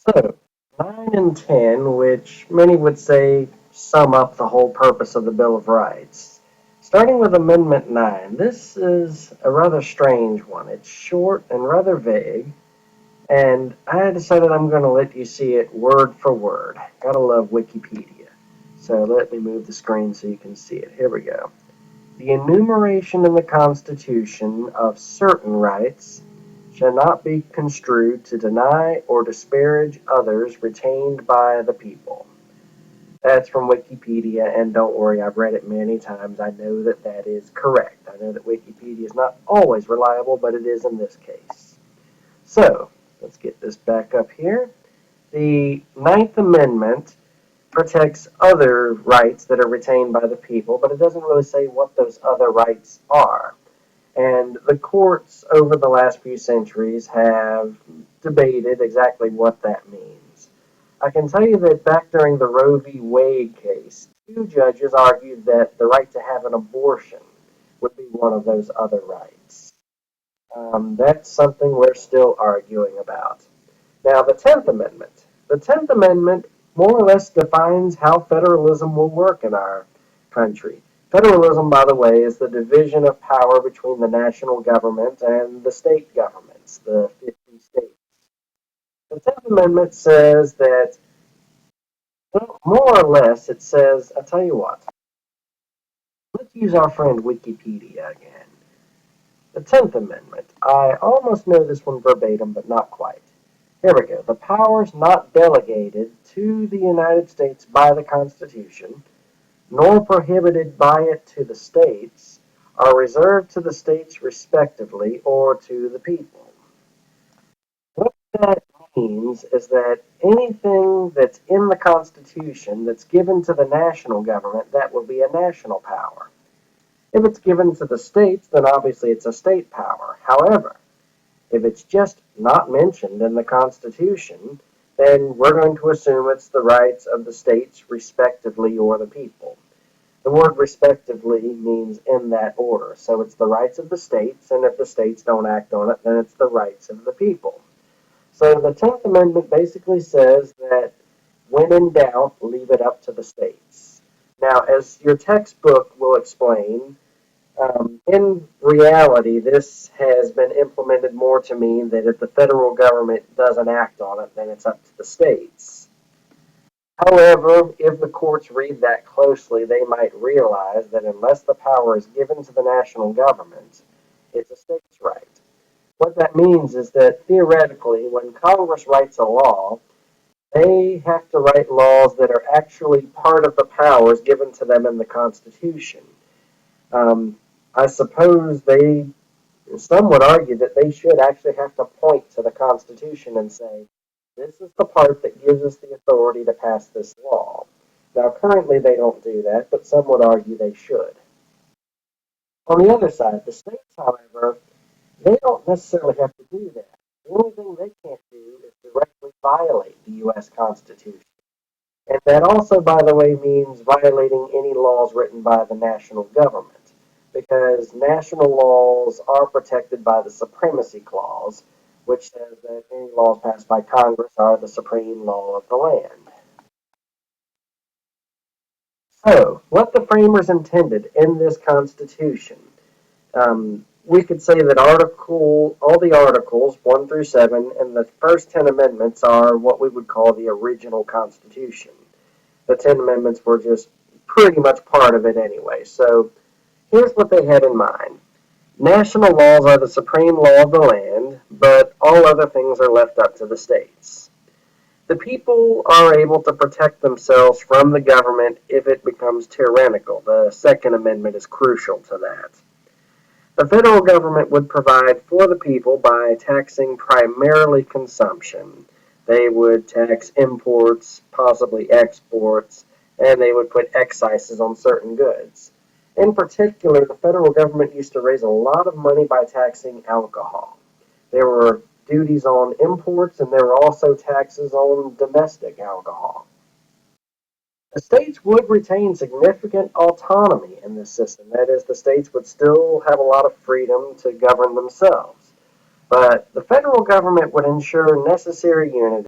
So, 9 and 10, which many would say sum up the whole purpose of the Bill of Rights. Starting with Amendment 9, this is a rather strange one. It's short and rather vague, and I decided I'm going to let you see it word for word. Gotta love Wikipedia. So let me move the screen so you can see it. Here we go. The enumeration in the Constitution of certain rights shall not be construed to deny or disparage others retained by the people. That's from Wikipedia, and don't worry, I've read it many times. I know that that is correct. I know that Wikipedia is not always reliable, but it is in this case. So, let's get this back up here. The Ninth Amendment protects other rights that are retained by the people, but it doesn't really say what those other rights are. And the courts over the last few centuries have debated exactly what that means. I can tell you that back during the Roe v. Wade case, two judges argued that the right to have an abortion would be one of those other rights. That's something we're still arguing about. Now, the 10th Amendment. The 10th Amendment more or less defines how federalism will work in our country. Federalism, by the way, is the division of power between the national government and the state governments, the 50 states. The 10th Amendment says that, well, more or less, it says, I'll tell you what, let's use our friend Wikipedia again. The 10th Amendment. I almost know this one verbatim, but not quite. Here we go. The powers not delegated to the United States by the Constitution, nor prohibited by it to the states, are reserved to the states respectively or to the people. What that means is that anything that's in the Constitution that's given to the national government, that will be a national power. If it's given to the states, then obviously it's a state power. However, if it's just not mentioned in the Constitution, then we're going to assume it's the rights of the states respectively or the people. The word respectively means in that order. So it's the rights of the states, and if the states don't act on it, then it's the rights of the people. So the 10th Amendment basically says that when in doubt, leave it up to the states. Now, as your textbook will explain, in reality, this has been implemented more to mean that if the federal government doesn't act on it, then it's up to the states. However, if the courts read that closely, they might realize that unless the power is given to the national government, it's a state's right. What that means is that theoretically, when Congress writes a law, they have to write laws that are actually part of the powers given to them in the Constitution. Um, I suppose some would argue that they should actually have to point to the Constitution and say, this is the part that gives us the authority to pass this law. Now, currently they don't do that, but some would argue they should. On the other side, the states, however, they don't necessarily have to do that. The only thing they can't do is directly violate the U.S. Constitution. And that also, by the way, means violating any laws written by the national government, because national laws are protected by the Supremacy Clause, which says that any laws passed by Congress are the supreme law of the land. So, what the framers intended in this Constitution, we could say that all the articles, 1 through 7, and the first 10 amendments are what we would call the original Constitution. The 10 amendments were just pretty much part of it anyway. So here's what they had in mind. National laws are the supreme law of the land, but all other things are left up to the states. The people are able to protect themselves from the government if it becomes tyrannical. The Second Amendment is crucial to that. The federal government would provide for the people by taxing primarily consumption. They would tax imports, possibly exports, and they would put excises on certain goods. In particular, the federal government used to raise a lot of money by taxing alcohol. There were duties on imports, and there were also taxes on domestic alcohol. The states would retain significant autonomy in this system. That is, the states would still have a lot of freedom to govern themselves. But the federal government would ensure necessary unity